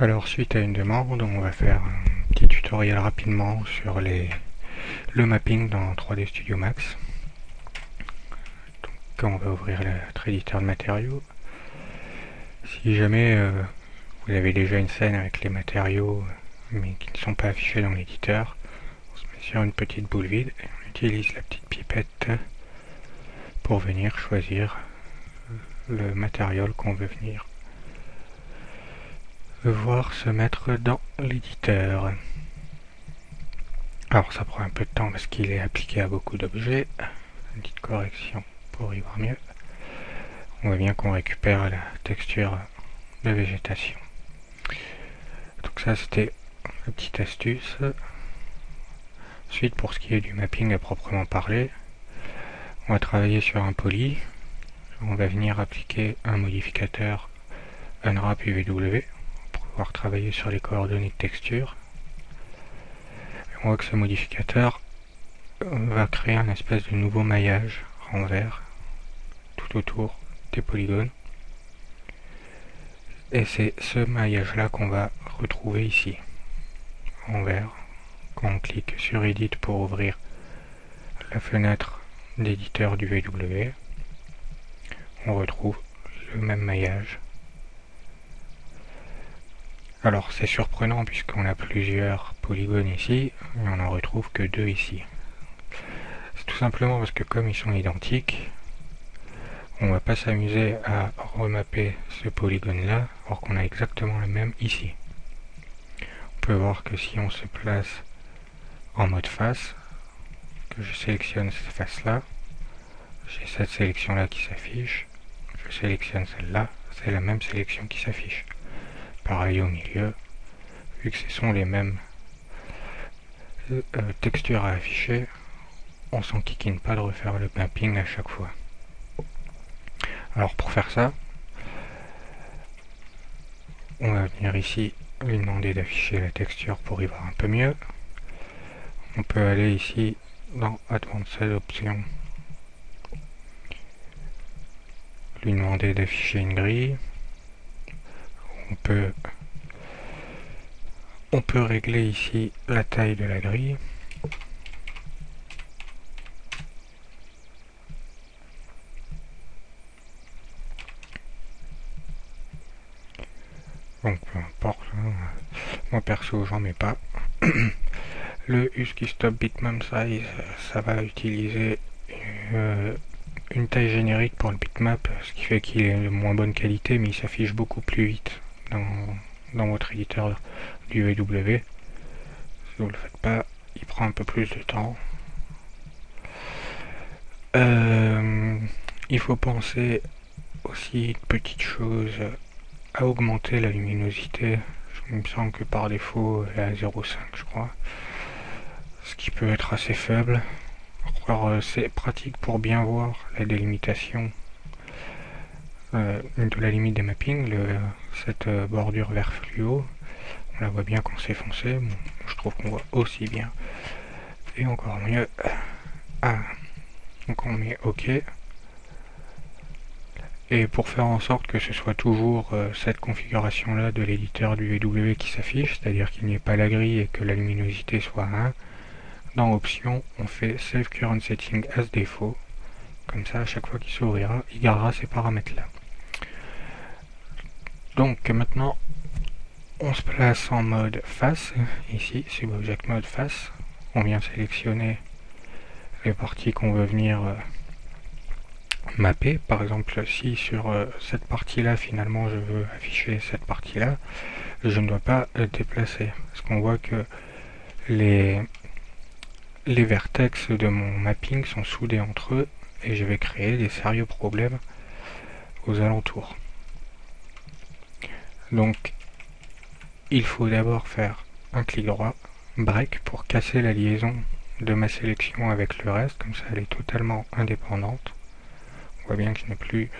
Alors suite à une demande, on va faire un petit tutoriel rapidement sur le mapping dans 3D Studio Max. Donc on va ouvrir notre éditeur de matériaux. Si jamais vous avez déjà une scène avec les matériaux mais qui ne sont pas affichés dans l'éditeur, on se met sur une petite boule vide et on utilise la petite pipette pour venir choisir le matériau qu'on veut venir voir se mettre dans l'éditeur. Alors ça prend un peu de temps parce qu'il est appliqué à beaucoup d'objets. Une petite correction pour y voir mieux. On voit bien qu'on récupère la texture de végétation. Donc ça c'était la petite astuce. Ensuite pour ce qui est du mapping à proprement parler, on va travailler sur un poly. On va venir appliquer un modificateur Unwrap UVW pour pouvoir travailler sur les coordonnées de texture. On voit que ce modificateur va créer un espèce de nouveau maillage en vert tout autour des polygones. Et c'est ce maillage là qu'on va retrouver ici en vert. Quand on clique sur Edit pour ouvrir la fenêtre d'éditeur du VW, on retrouve le même maillage. Alors c'est surprenant puisqu'on a plusieurs polygones ici, mais on n'en retrouve que deux ici. C'est tout simplement parce que comme ils sont identiques, on ne va pas s'amuser à remapper ce polygone là, alors qu'on a exactement le même ici. On peut voir que si on se place en mode face, que je sélectionne cette face là, j'ai cette sélection là qui s'affiche, je sélectionne celle-là, c'est la même sélection qui s'affiche. Pareil au milieu, vu que ce sont les mêmes textures à afficher, on s'enquiquine pas de refaire le mapping à chaque fois. Alors pour faire ça, on va venir ici lui demander d'afficher la texture pour y voir un peu mieux. On peut aller ici dans Advanced Options, lui demander d'afficher une grille. On peut régler ici la taille de la grille. Donc peu importe, hein. Moi perso j'en mets pas. Le Husky Stop Bitmap Size, ça va utiliser une taille générique pour le bitmap, ce qui fait qu'il est de moins bonne qualité, mais il s'affiche beaucoup plus vite dans votre éditeur du VW. Si vous ne le faites pas, il prend un peu plus de temps. Il faut penser aussi une petite chose, à augmenter la luminosité. Il me semble que par défaut elle est à 0,5 je crois, ce qui peut être assez faible. Alors c'est pratique pour bien voir la délimitation de la limite des mappings, cette bordure vert fluo. On la voit bien quand c'est foncé, bon, je trouve qu'on voit aussi bien et encore mieux. Donc on met OK. Et pour faire en sorte que ce soit toujours cette configuration là de l'éditeur du VW qui s'affiche, c'est-à-dire qu'il n'y ait pas la grille et que la luminosité soit 1, dans Options, on fait Save Current Setting as Default. Comme ça, à chaque fois qu'il s'ouvrira, il gardera ces paramètres-là. Donc maintenant, on se place en mode face. Ici, Subobject Mode Face. On vient sélectionner les parties qu'on veut venir mapper. Par exemple, si sur cette partie-là, finalement, je veux afficher cette partie-là, je ne dois pas déplacer. Parce qu'on voit que les vertex de mon mapping sont soudés entre eux et je vais créer des sérieux problèmes aux alentours. Donc il faut d'abord faire un clic droit, break, pour casser la liaison de ma sélection avec le reste, comme ça elle est totalement indépendante. On voit bien que je n'ai plus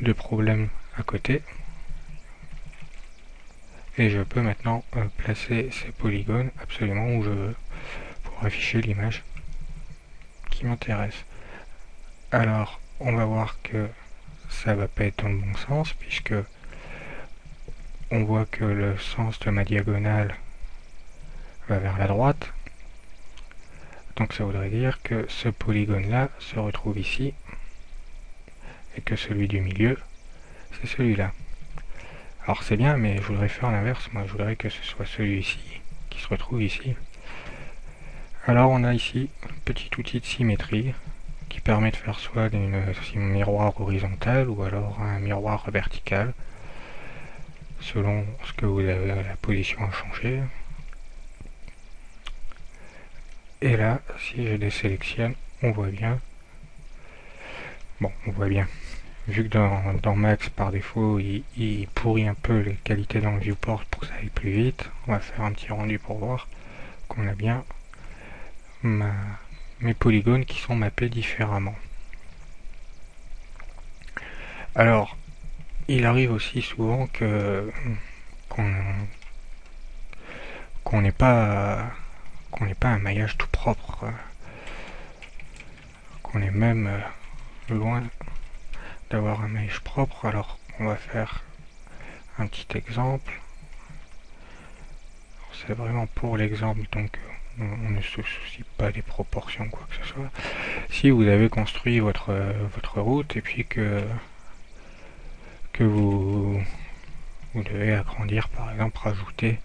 de problème à côté. Et je peux maintenant placer ces polygones absolument où je veux pour afficher l'image qui m'intéresse. Alors on va voir que ça va pas être dans le bon sens puisque on voit que le sens de ma diagonale va vers la droite. Donc ça voudrait dire que ce polygone-là se retrouve ici, et que celui du milieu, c'est celui-là. Alors c'est bien, mais je voudrais faire l'inverse. Moi, je voudrais que ce soit celui-ci qui se retrouve ici. Alors on a ici un petit outil de symétrie qui permet de faire soit un miroir horizontal ou alors un miroir vertical, selon ce que vous avez, la position a changé. Et là, si je désélectionne, on voit bien. Bon, on voit bien. Vu que dans Max, par défaut, il pourrit un peu les qualités dans le viewport pour que ça aille plus vite, on va faire un petit rendu pour voir qu'on a bien mes polygones qui sont mappés différemment. Alors, il arrive aussi souvent qu'on n'ait pas un maillage tout propre, qu'on est même loin d'avoir un maillage propre. Alors on va faire un petit exemple. C'est vraiment pour l'exemple, donc on ne se soucie pas des proportions, quoi que ce soit. Si vous avez construit votre route et puis que vous devez agrandir, par exemple rajouter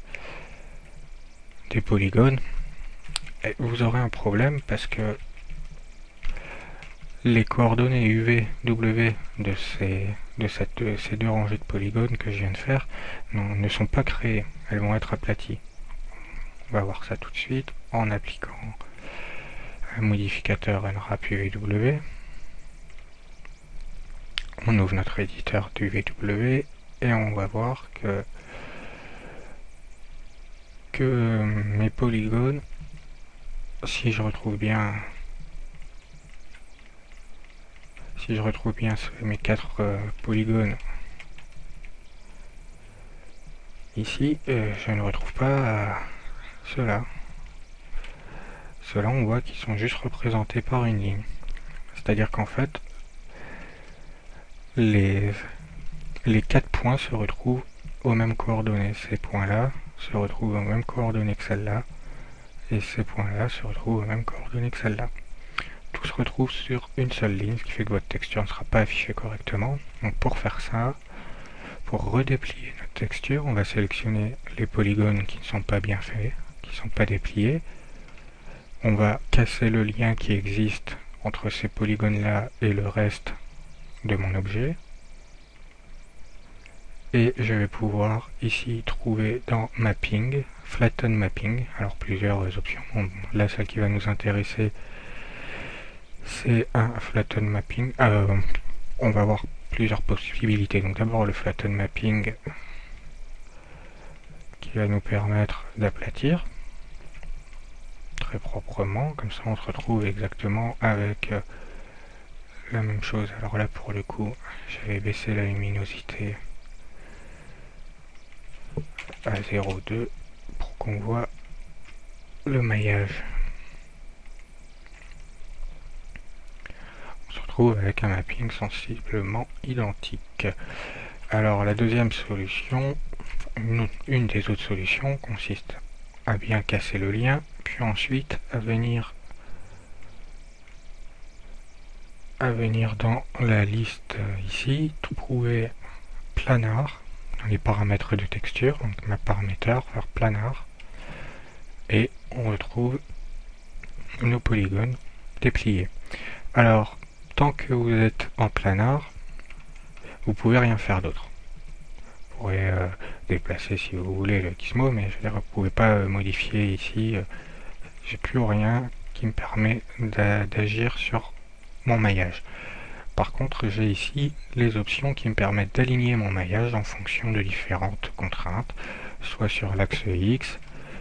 des polygones, vous aurez un problème parce que les coordonnées UV, W de ces deux rangées de polygones que je viens de faire ne sont pas créées, elles vont être aplaties. On va voir ça tout de suite en appliquant un modificateur Nrap UVW. On ouvre notre éditeur d'UVW et on va voir que mes polygones, si je retrouve bien mes 4 polygones ici, je ne retrouve pas ceux-là. Ceux-là, on voit qu'ils sont juste représentés par une ligne. C'est-à-dire qu'en fait, les 4 points se retrouvent aux mêmes coordonnées. Ces points-là se retrouvent aux mêmes coordonnées que celle-là, et ces points-là se retrouvent aux mêmes coordonnées que celle-là. Tout se retrouve sur une seule ligne, ce qui fait que votre texture ne sera pas affichée correctement. Donc pour faire ça, pour redéplier notre texture, on va sélectionner les polygones qui ne sont pas bien faits, qui ne sont pas dépliés. On va casser le lien qui existe entre ces polygones-là et le reste de mon objet. Et je vais pouvoir ici trouver dans Mapping, Flatten Mapping, alors plusieurs options. Bon, là, celle qui va nous intéresser, c'est un Flatten Mapping. On va voir plusieurs possibilités. Donc d'abord le Flatten Mapping qui va nous permettre d'aplatir très proprement, comme ça on se retrouve exactement avec la même chose. Alors là pour le coup, je vais baisser la luminosité à 0,2 pour qu'on voit le maillage. On se retrouve avec un mapping sensiblement identique. Alors la deuxième solution, une des autres solutions, consiste à bien casser le lien, puis ensuite à venir dans la liste ici, trouver planar dans les paramètres de texture, donc ma paraméter vers planar, et on retrouve nos polygones dépliés. Alors, tant que vous êtes en planar, vous pouvez rien faire d'autre. Vous pourrez déplacer si vous voulez le gizmo, mais je veux dire, vous pouvez pas modifier ici. J'ai plus rien qui me permet d'agir sur mon maillage. Par contre, j'ai ici les options qui me permettent d'aligner mon maillage en fonction de différentes contraintes, soit sur l'axe X,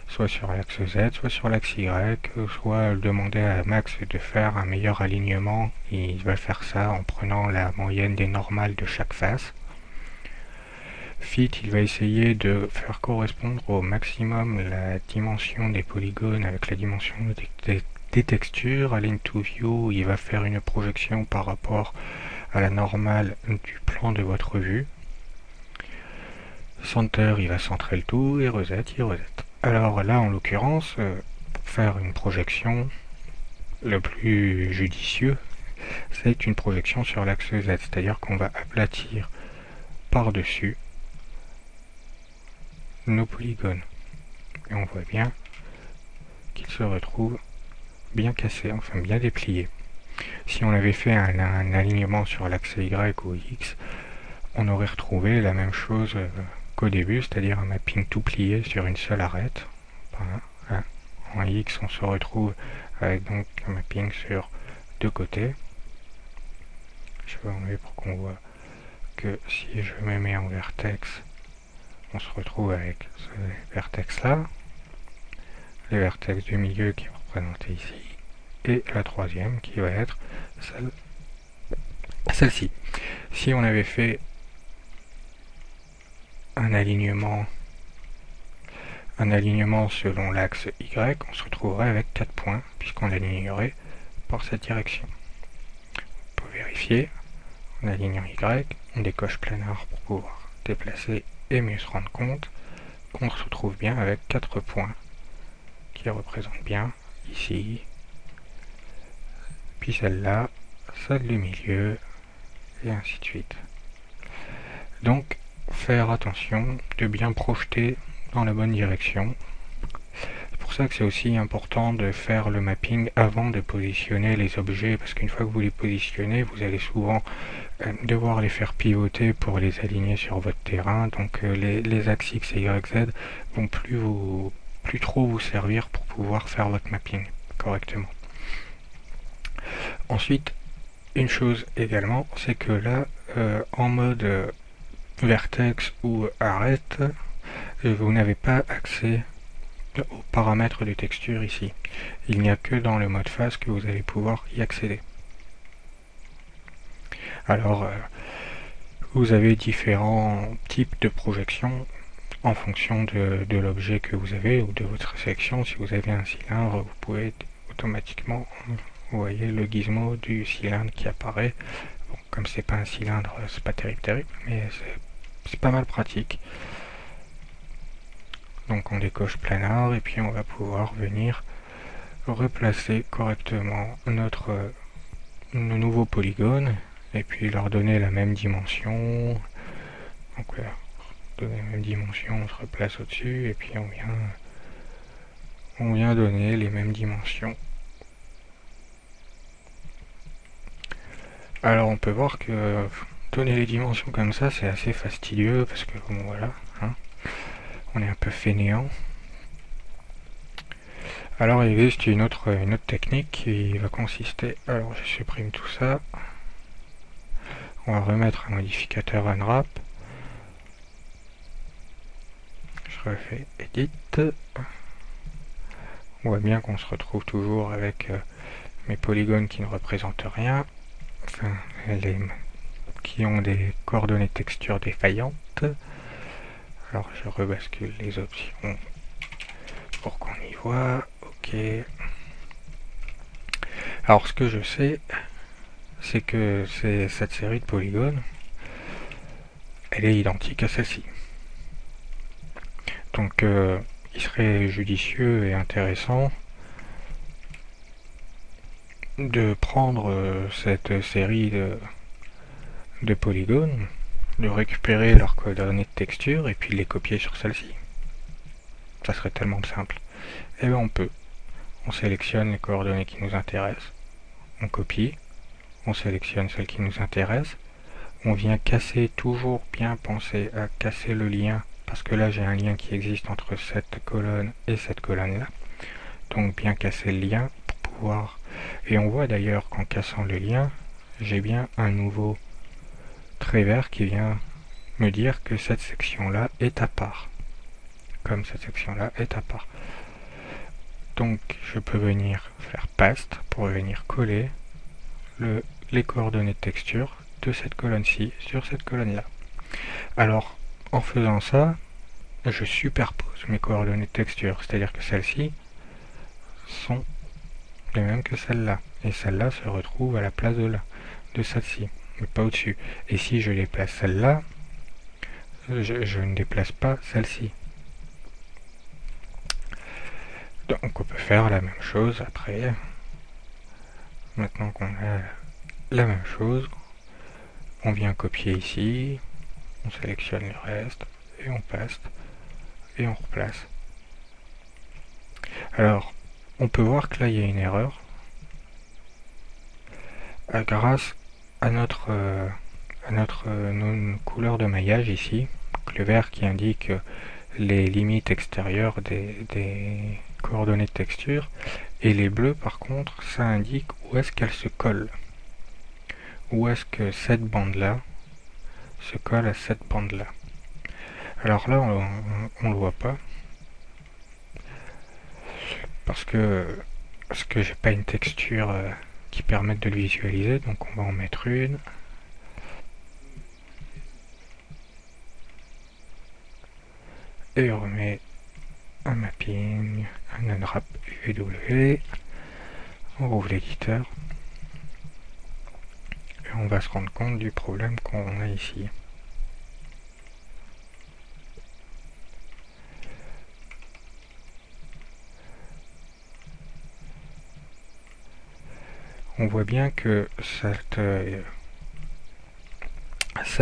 soit sur l'axe Z, soit sur l'axe Y, soit demander à Max de faire un meilleur alignement. Il va faire ça en prenant la moyenne des normales de chaque face. Fit, il va essayer de faire correspondre au maximum la dimension des polygones avec la dimension des textures. Align to View, il va faire une projection par rapport à la normale du plan de votre vue. center, il va centrer le tout, et reset, il reset. Alors là, en l'occurrence, pour faire une projection, le plus judicieux, c'est une projection sur l'axe Z, c'est-à-dire qu'on va aplatir par-dessus nos polygones. Et on voit bien qu'ils se retrouvent bien cassés, enfin bien dépliés. Si on avait fait un alignement sur l'axe Y ou X, on aurait retrouvé la même chose qu'au début, c'est-à-dire un mapping tout plié sur une seule arête. Voilà. En X, on se retrouve avec donc un mapping sur deux côtés. Je vais enlever pour qu'on voit que si je me mets en vertex, on se retrouve avec ce vertex là, le vertex du milieu qui est représenté ici, et la troisième qui va être celle-ci. Si on avait fait un alignement selon l'axe Y, on se retrouverait avec 4 points, puisqu'on l'alignerait par cette direction. On peut vérifier, en alignant Y, on décoche planar pour pouvoir déplacer et mieux se rendre compte qu'on se retrouve bien avec 4 points qui représentent bien ici, puis celle-là, celle du milieu, et ainsi de suite. Donc, faire attention de bien projeter dans la bonne direction. C'est pour ça que c'est aussi important de faire le mapping avant de positionner les objets, parce qu'une fois que vous les positionnez, vous allez souvent devoir les faire pivoter pour les aligner sur votre terrain, donc les axes X et Y, Z vont plus trop vous servir pour pouvoir faire votre mapping correctement. Ensuite, une chose également, c'est que là, en mode vertex ou arête, vous n'avez pas accès aux paramètres de texture ici. Il n'y a que dans le mode face que vous allez pouvoir y accéder. Alors, vous avez différents types de projections en fonction de l'objet que vous avez ou de votre sélection. Si vous avez un cylindre, vous pouvez automatiquement, vous voyez le gizmo du cylindre qui apparaît. Bon, comme c'est pas un cylindre, c'est pas terrible, mais c'est pas mal pratique. Donc on décoche planar et puis on va pouvoir venir replacer correctement nos nouveaux polygones et puis leur donner la même dimension. Donc donner la même dimension, on se replace au-dessus et puis on vient donner les mêmes dimensions. Alors on peut voir que donner les dimensions comme ça c'est assez fastidieux parce que bon voilà, hein, on est un peu fainéant. Alors il existe une autre technique qui va consister, alors je supprime tout ça, on va remettre un modificateur unwrap, je refais edit, on voit bien qu'on se retrouve toujours avec mes polygones qui ne représentent rien, enfin qui ont des coordonnées texture défaillantes. Alors je rebascule les options pour qu'on y voit. Ok. Alors ce que je sais, c'est que cette série de polygones, elle est identique à celle-ci. Donc il serait judicieux et intéressant de prendre cette série de polygones, de récupérer leurs coordonnées de texture et puis de les copier sur celle-ci. Ça serait tellement simple. Et bien on peut. On sélectionne les coordonnées qui nous intéressent, on copie, on sélectionne celles qui nous intéressent, on vient casser, toujours bien penser à casser le lien, parce que là j'ai un lien qui existe entre cette colonne et cette colonne là, donc bien casser le lien pour pouvoir, et on voit d'ailleurs qu'en cassant le lien, j'ai bien un nouveau trait vert qui vient me dire que cette section là est à part, comme cette section là est à part. Donc je peux venir faire paste pour venir coller les coordonnées de texture de cette colonne-ci sur cette colonne-là. Alors en faisant ça, je superpose mes coordonnées de texture, c'est-à-dire que celles-ci sont les mêmes que celles-là, et celle-là se retrouve à la place de celle-ci, mais pas au-dessus. Et si je déplace celle-là, je ne déplace pas celle-ci. Donc on peut faire la même chose après. Maintenant qu'on a la même chose, on vient copier ici, on sélectionne le reste, et on paste, et on replace. Alors, on peut voir que là, il y a une erreur. Grâce à notre couleur de maillage ici, le vert qui indique les limites extérieures des coordonnées de texture, et les bleus par contre, ça indique où est-ce qu'elle se colle. Où est-ce que cette bande-là se colle à cette bande-là. Alors là, on le voit pas, parce que j'ai pas une texture qui permette de le visualiser, donc on va en mettre une. Et on remet un mapping, un unwrap UV, on rouvre l'éditeur, et on va se rendre compte du problème qu'on a ici. On voit bien que cette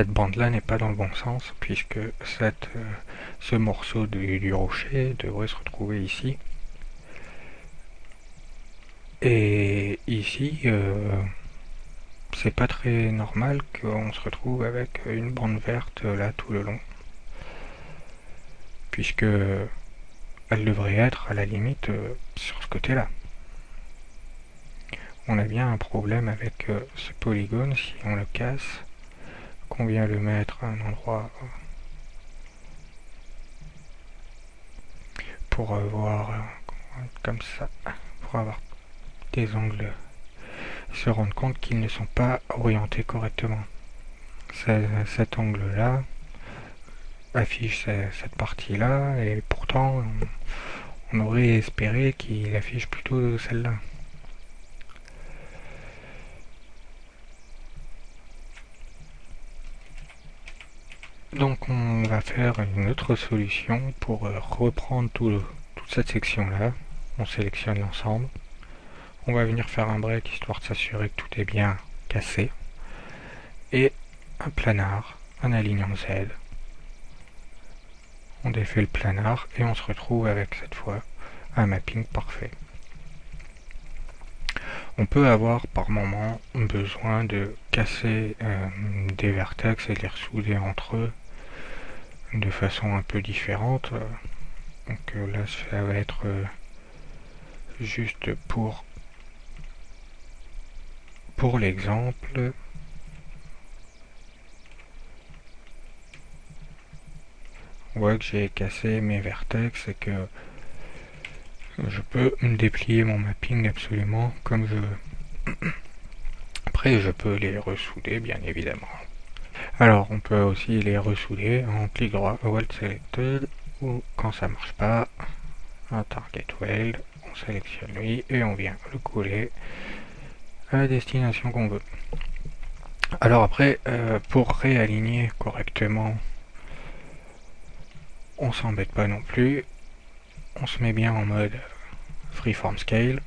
bande-là n'est pas dans le bon sens, puisque ce morceau du rocher devrait se retrouver ici. Et ici, c'est pas très normal qu'on se retrouve avec une bande verte là tout le long, puisque elle devrait être à la limite sur ce côté-là. On a bien un problème avec ce polygone si on le casse, qu'on vient le mettre à un endroit pour avoir comme ça, pour avoir des angles, se rendre compte qu'ils ne sont pas orientés correctement. Cet angle-là affiche cette partie-là, et pourtant on aurait espéré qu'il affiche plutôt celle-là. Donc on va faire une autre solution pour reprendre toute cette section-là. On sélectionne l'ensemble. On va venir faire un break histoire de s'assurer que tout est bien cassé. Et un planar, un alignant Z. On défait le planar et on se retrouve avec cette fois un mapping parfait. On peut avoir par moment besoin de casser des vertex et de les ressouder entre eux de façon un peu différente. Donc là ça va être juste pour l'exemple. On voit que j'ai cassé mes vertex et que je peux déplier mon mapping absolument comme je veux. Après je peux les ressouder bien évidemment. Alors on peut aussi les ressouder en clic droit Weld Selected, ou quand ça marche pas, un Target Weld, on sélectionne lui et on vient le coller à la destination qu'on veut. Alors après, pour réaligner correctement, on s'embête pas non plus, on se met bien en mode Freeform Scale,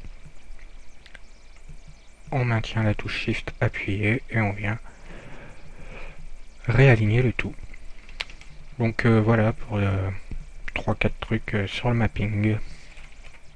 on maintient la touche Shift appuyée et on vient réaligner le tout. Donc voilà pour 3-4 trucs sur le mapping.